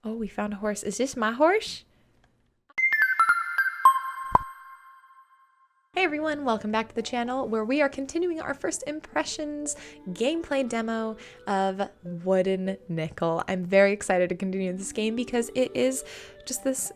Oh, we found a horse. Is this my horse? Hey everyone, welcome back to the channel where we are continuing our first impressions gameplay demo of Wooden Nickel. I'm very excited to continue this game because it is just this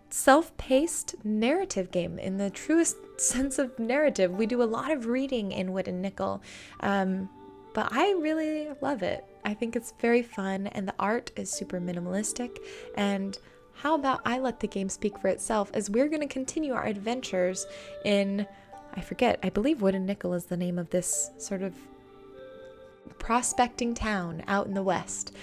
self-paced narrative game in the truest sense of narrative. We do a lot of reading in Wooden Nickel, but I really love it. I think it's very fun and the art is super minimalistic. And how about I let the game speak for itself as we're going to continue our adventures in, I believe Wooden Nickel is the name of this sort of prospecting town out in the west.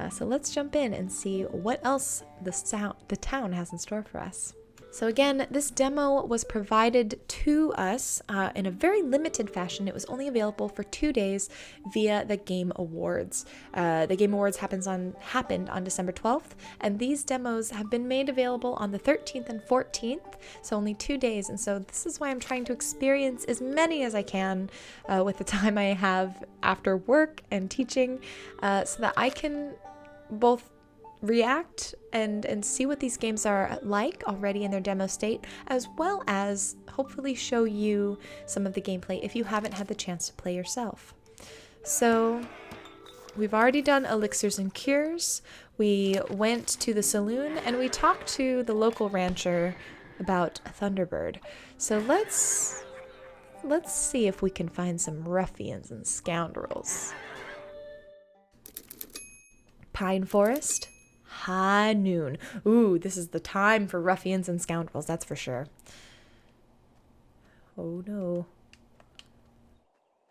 So let's jump in and see what else the town has in store for us. So again, this demo was provided to us in a very limited fashion. It was only available for 2 days via the Game Awards. The Game Awards happened on December 12th, and these demos have been made available on the 13th and 14th, so only 2 days. And so this is why I'm trying to experience as many as I can with the time I have after work and teaching, so that I can both react and see what these games are like already in their demo state, as well as hopefully show you some of the gameplay if you haven't had the chance to play yourself. So we've already done elixirs and cures. We went to the saloon and we talked to the local rancher about a Thunderbird. So let's see if we can find some ruffians and scoundrels. Pine Forest, high noon. Ooh, this is the time for ruffians and scoundrels, that's for sure. Oh no.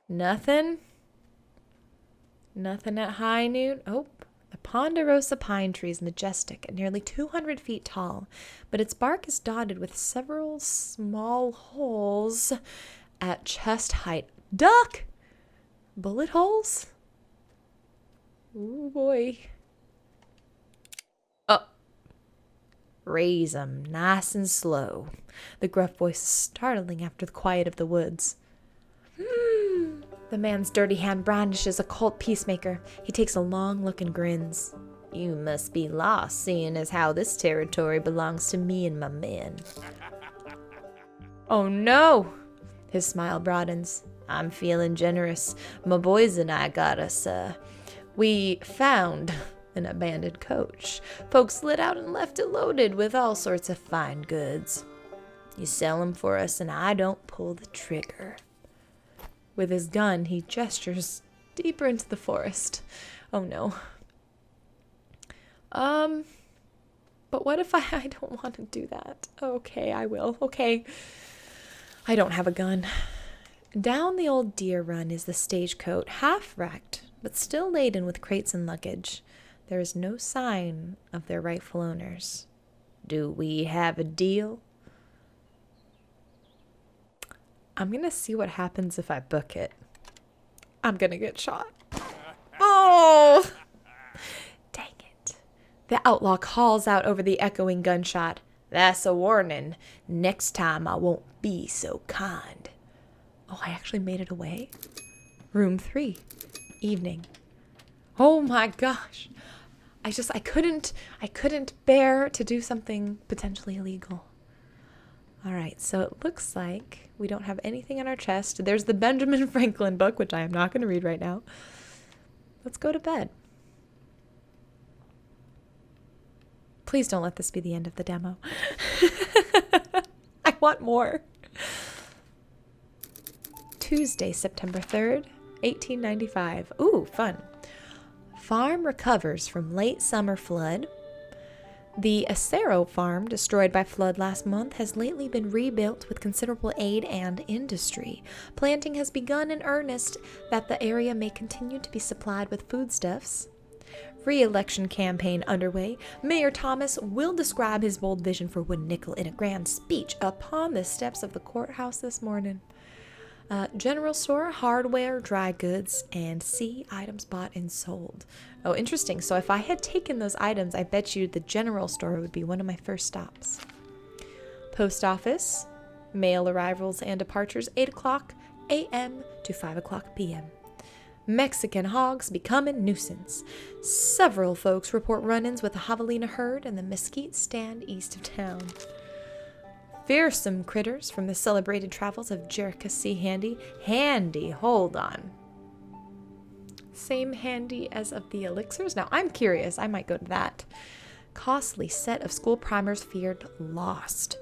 Nothing? Nothing at high noon? Oh, the ponderosa pine tree is majestic and nearly 200 feet tall, but its bark is dotted with several small holes at chest height. Duck! Bullet holes? Ooh boy. Raise 'em nice and slow. The gruff voice is startling after the quiet of the woods. The man's dirty hand brandishes a Colt peacemaker. He takes a long look and grins. You must be lost, seeing as how this territory belongs to me and my men. Oh no! His smile broadens. I'm feeling generous. My boys and I got us, we found an abandoned coach. Folks lit out and left it loaded with all sorts of fine goods. You sell them for us and I don't pull the trigger. With his gun, he gestures deeper into the forest. Oh no. But what if I don't want to do that? Okay, I will. Okay. I don't have a gun. Down the old deer run is the stagecoach, half wrecked, but still laden with crates and luggage. There is no sign of their rightful owners. Do we have a deal? I'm gonna see what happens if I book it. I'm gonna get shot. Oh! Dang it. The outlaw calls out over the echoing gunshot. That's a warning. Next time I won't be so kind. Oh, I actually made it away. Room 3. Evening. Oh my gosh. I couldn't bear to do something potentially illegal. All right, so it looks like we don't have anything in our chest. There's the Benjamin Franklin book, which I am not going to read right now. Let's go to bed. Please don't let this be the end of the demo. I want more. Tuesday, September 3rd, 1895. Ooh, fun. Farm recovers from late summer flood. The Acero farm, destroyed by flood last month, has lately been rebuilt with considerable aid and industry. Planting has begun in earnest that the area may continue to be supplied with foodstuffs. Re-election campaign underway. Mayor Thomas will describe his bold vision for Wooden Nickel in a grand speech upon the steps of the courthouse this morning. General store, hardware, dry goods, and items bought and sold. Oh, interesting. So if I had taken those items, I bet you the general store would be one of my first stops. Post office, mail arrivals and departures, 8 o'clock a.m. to 5 o'clock p.m. Mexican hogs become a nuisance. Several folks report run-ins with the javelina herd in the mesquite stand east of town. Fearsome critters from the celebrated travels of Jerica C. Handy. Handy, hold on. Same Handy as of the elixirs? Now, I'm curious. I might go to that. Costly set of school primers feared lost.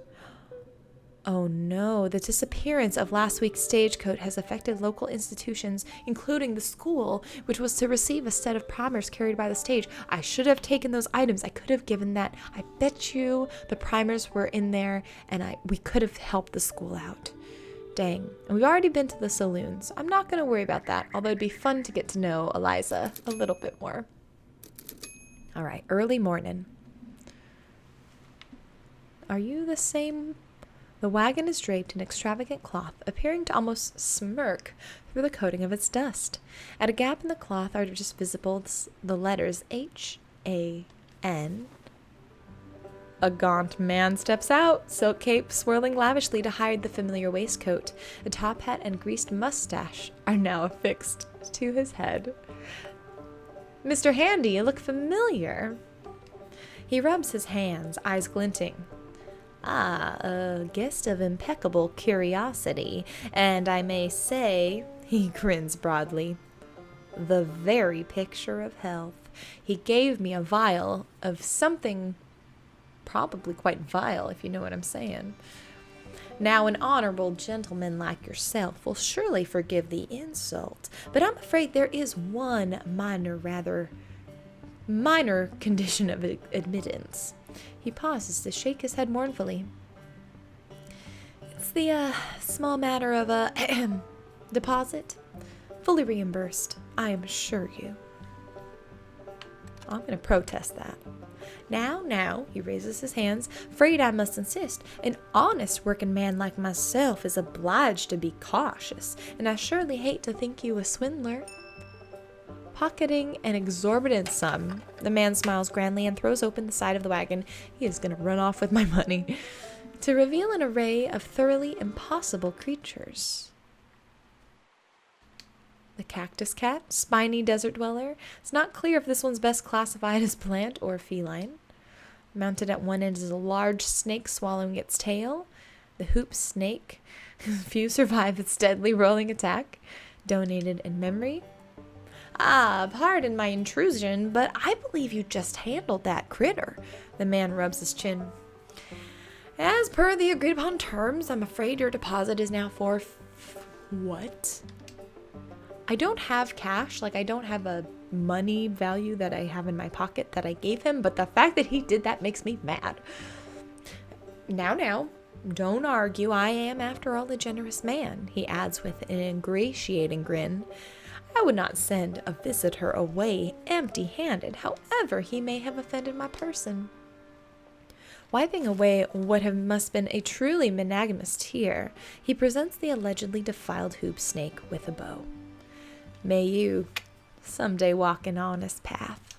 Oh no, the disappearance of last week's stagecoach has affected local institutions, including the school, which was to receive a set of primers carried by the stage. I should have taken those items. I could have given that. I bet you the primers were in there, and we could have helped the school out. Dang. And we've already been to the saloons. I'm not going to worry about that, although it'd be fun to get to know Eliza a little bit more. All right, early morning. Are you the same? The wagon is draped in extravagant cloth, appearing to almost smirk through the coating of its dust. At a gap in the cloth are just visible the letters H-A-N. A gaunt man steps out, silk cape swirling lavishly to hide the familiar waistcoat. A top hat and greased mustache are now affixed to his head. Mr. Handy, you look familiar. He rubs his hands, eyes glinting. Ah, a guest of impeccable curiosity, and I may say, he grins broadly, the very picture of health. He gave me a vial of something probably quite vile, if you know what I'm saying. Now, an honorable gentleman like yourself will surely forgive the insult, but I'm afraid there is one minor condition of admittance. He pauses to shake his head mournfully. It's the small matter of a deposit. Fully reimbursed, I assure you. I'm going to protest that. Now, he raises his hands. Afraid I must insist. An honest working man like myself is obliged to be cautious, and I surely hate to think you a swindler. Pocketing an exorbitant sum, the man smiles grandly and throws open the side of the wagon. He is going to run off with my money. To reveal an array of thoroughly impossible creatures. The cactus cat, spiny desert dweller. It's not clear if this one's best classified as plant or feline. Mounted at one end is a large snake swallowing its tail. The hoop snake. Few survive its deadly rolling attack. Donated in memory. Ah, pardon my intrusion, but I believe you just handled that critter. The man rubs his chin. As per the agreed upon terms, I'm afraid your deposit is now for... What? I don't have cash, I don't have a money value that I have in my pocket that I gave him, but the fact that he did that makes me mad. Now, don't argue, I am after all a generous man, he adds with an ingratiating grin. I would not send a visitor away empty-handed, however he may have offended my person. Wiping away what must have been a truly monogamous tear, he presents the allegedly defiled hoop snake with a bow. May you someday walk an honest path.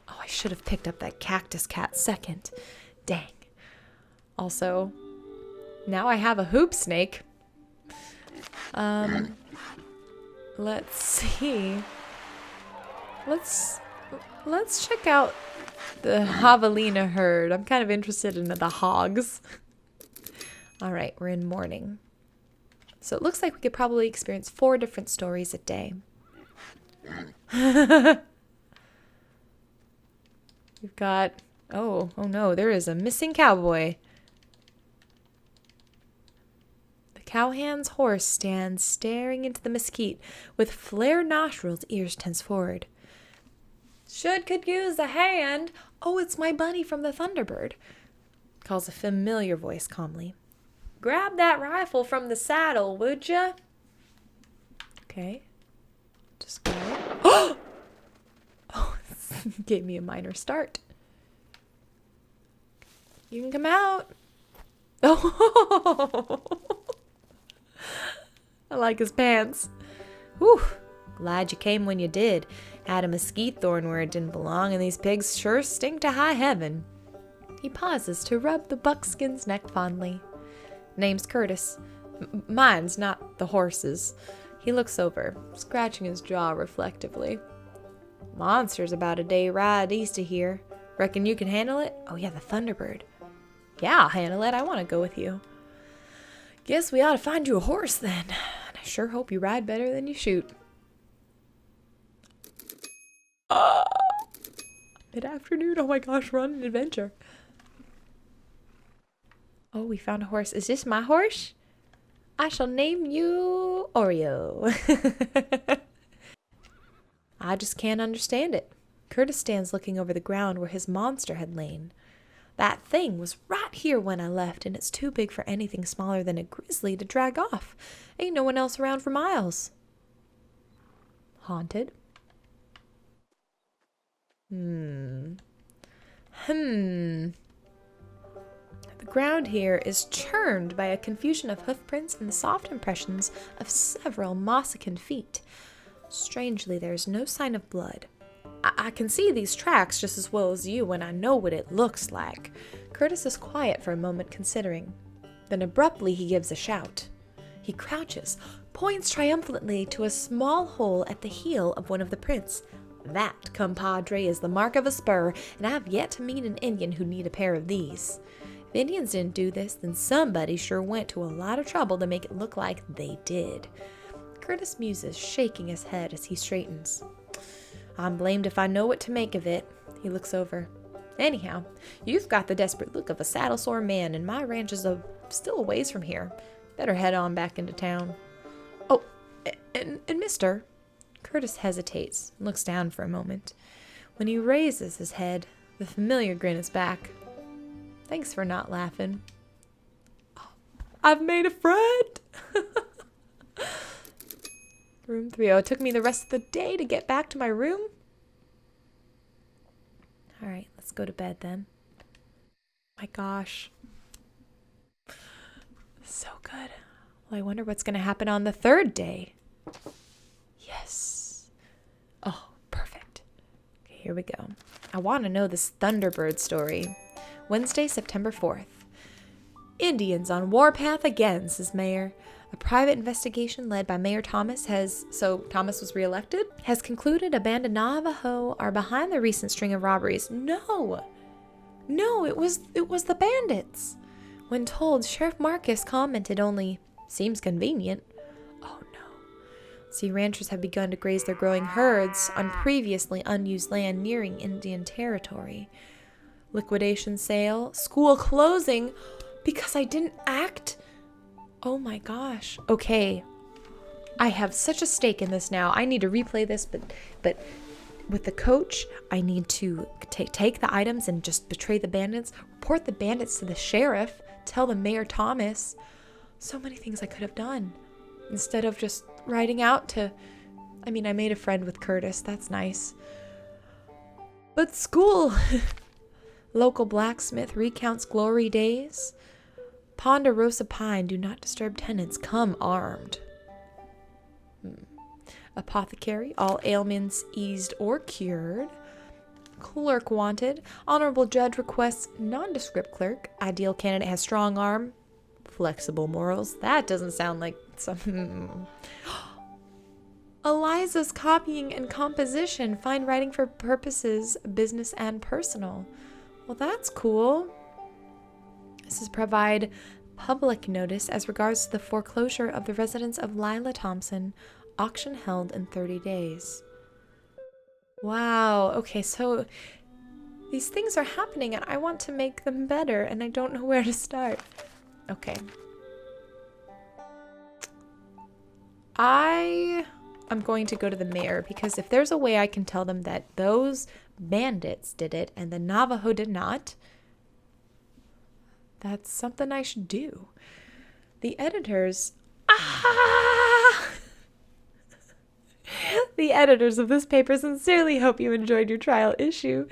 Oh, I should have picked up that cactus cat second. Dang. Also, now I have a hoop snake. Let's see. Let's check out the javelina herd. I'm kind of interested in the hogs. All right, we're in morning. So it looks like we could probably experience 4 different stories a day. We've got, oh no, there is a missing cowboy. The cowhand's horse stands staring into the mesquite with flared nostrils, ears tense forward. Could use a hand. Oh, it's my bunny from the Thunderbird, calls a familiar voice calmly. Grab that rifle from the saddle, would ya? Okay. Just got it. Oh, gave me a minor start. You can come out. Oh, I like his pants. Whew. Glad you came when you did. Had a mesquite thorn where it didn't belong, and these pigs sure stink to high heaven. He pauses to rub the buckskin's neck fondly. Name's Curtis. Mine's, not the horse's. He looks over, scratching his jaw reflectively. Monster's about a day ride east of here. Reckon you can handle it? Oh yeah, the Thunderbird. Yeah, I'll handle it. I want to go with you. Guess we ought to find you a horse then. And I sure hope you ride better than you shoot. Mid-afternoon. Oh my gosh, we're on an adventure. Oh, we found a horse. Is this my horse? I shall name you Oreo. I just can't understand it. Curtis stands looking over the ground where his monster had lain. That thing was right here when I left, and it's too big for anything smaller than a grizzly to drag off. Ain't no one else around for miles. Haunted? The ground here is churned by a confusion of hoofprints and the soft impressions of several mossicant feet. Strangely, there is no sign of blood. I can see these tracks just as well as you, and I know what it looks like. Curtis is quiet for a moment, considering. Then abruptly he gives a shout. He crouches, points triumphantly to a small hole at the heel of one of the prints. That, compadre, is the mark of a spur, and I've yet to meet an Indian who'd need a pair of these. If Indians didn't do this, then somebody sure went to a lot of trouble to make it look like they did. Curtis muses, shaking his head as he straightens. I'm blamed if I know what to make of it. He looks over. Anyhow, you've got the desperate look of a saddle-sore man, and my ranch is still a ways from here. Better head on back into town. Oh, and mister... Curtis hesitates and looks down for a moment. When he raises his head, the familiar grin is back. Thanks for not laughing. Oh, I've made a friend! Room 3. Oh, it took me the rest of the day to get back to my room. All right, let's go to bed then. My gosh. So good. Well, I wonder what's going to happen on the third day. Yes. Oh, perfect. Okay, here we go. I want to know this Thunderbird story. Wednesday, September 4th. Indians on warpath again, says Mayor. A private investigation led by Mayor Thomas Thomas was reelected, has concluded a band of Navajo are behind the recent string of robberies. No, it was the bandits. When told, Sheriff Marcus commented only, seems convenient. Oh no. See, ranchers have begun to graze their growing herds on previously unused land nearing Indian territory. Liquidation sale, school closing because I didn't act. Oh my gosh. Okay. I have such a stake in this now. I need to replay this, but with the coach, I need to take the items and just betray the bandits, report the bandits to the sheriff, tell the Mayor Thomas. So many things I could have done instead of just riding out to, I made a friend with Curtis. That's nice. But school. Local blacksmith recounts glory days. Ponderosa pine, do not disturb tenants, come armed. Apothecary, all ailments eased or cured. Clerk wanted. Honorable judge requests nondescript clerk. Ideal candidate has strong arm. Flexible morals. That doesn't sound like some... Eliza's copying and composition. Fine writing for purposes, business and personal. Well, that's cool. This is provide public notice as regards to the foreclosure of the residence of Lila Thompson. Auction held in 30 days. Wow. Okay, so these things are happening and I want to make them better and I don't know where to start. Okay. I'm going to go to the mayor because if there's a way I can tell them that those bandits did it and the Navajo did not, that's something I should do. The editors... The editors of this paper sincerely hope you enjoyed your trial issue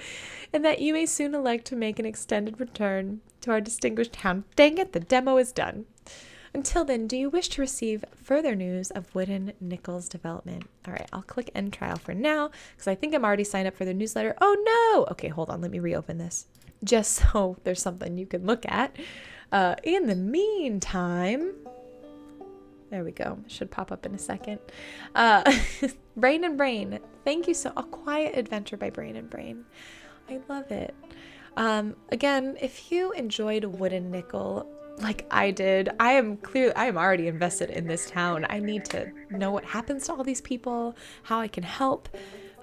and that you may soon elect to make an extended return to our distinguished town. Dang it, the demo is done. Until then, do you wish to receive further news of Wooden Nickels development? All right, I'll click end trial for now because I think I'm already signed up for the newsletter. Oh no! Okay, hold on, let me reopen this. Just so there's something you can look at. In the meantime, There we go. It should pop up in a second. Brain and Brain. Thank you so. A Quiet Adventure by Brain and Brain. I love it. Again, if you enjoyed Wooden Nickel like I did, I am already invested in this town. I need to know what happens to all these people, how I can help.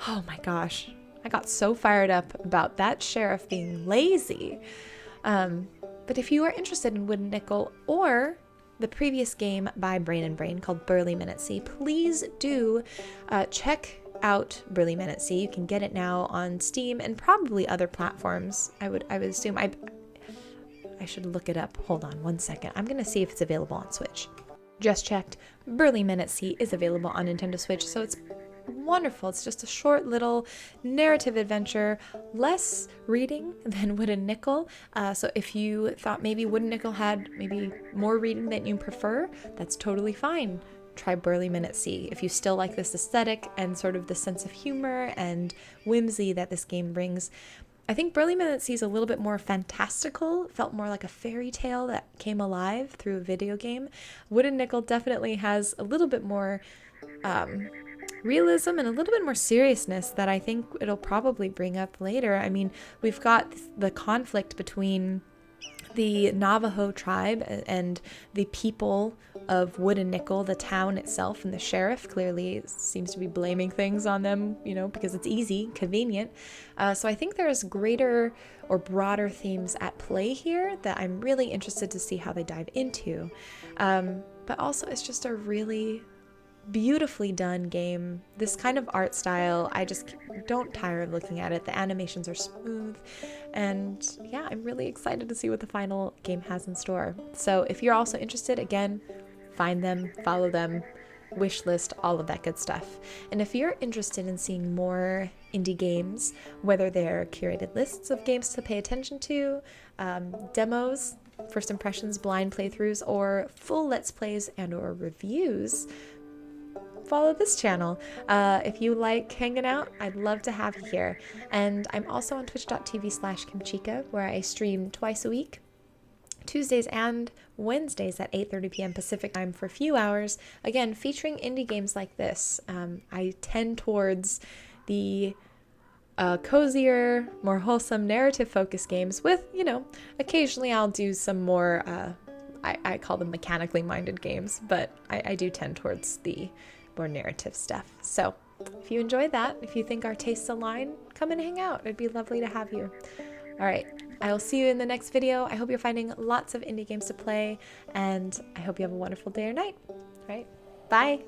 Oh my gosh. I got so fired up about that sheriff being lazy. But if you are interested in Wooden Nickel or the previous game by Brain and Brain called Burly Minute C, please do check out Burly Minute C. You can get it now on Steam and probably other platforms. I would assume. I should look it up. Hold on one second. I'm gonna see if it's available on Switch. Just checked. Burly Minute C is available on Nintendo Switch, so it's wonderful. It's just a short little narrative adventure, less reading than Wooden Nickel. So if you thought maybe Wooden Nickel had maybe more reading than you prefer, that's totally fine. Try Burly Minute C. If you still like this aesthetic and sort of the sense of humor and whimsy that this game brings, I think Burly Minute C is a little bit more fantastical, felt more like a fairy tale that came alive through a video game. Wooden Nickel definitely has a little bit more realism and a little bit more seriousness that I think it'll probably bring up later. I mean, we've got the conflict between the Navajo tribe and the people of Wooden Nickel, the town itself, and the sheriff clearly seems to be blaming things on them, you know, because it's easy, convenient. So I think there's greater or broader themes at play here that I'm really interested to see how they dive into. But also it's just a really beautifully done game. This kind of art style, I just don't tire of looking at it. The animations are smooth, and yeah, I'm really excited to see what the final game has in store. So if you're also interested, again, find them, follow them, wish list, all of that good stuff. And if you're interested in seeing more indie games, whether they're curated lists of games to pay attention to, demos, first impressions, blind playthroughs, or full let's plays and or reviews, follow this channel. If you like hanging out, I'd love to have you here. And I'm also on twitch.tv/Kimchica, where I stream twice a week, Tuesdays and Wednesdays at 8:30 p.m. Pacific time for a few hours, again featuring indie games like this. I tend towards the cozier, more wholesome, narrative focused games with, you know, occasionally I'll do some more I call them mechanically minded games, but I do tend towards the more narrative stuff. So if you enjoy that, if you think our tastes align, come and hang out. It'd be lovely to have you. All right, I will see you in the next video. I hope you're finding lots of indie games to play, and I hope you have a wonderful day or night. All right, bye.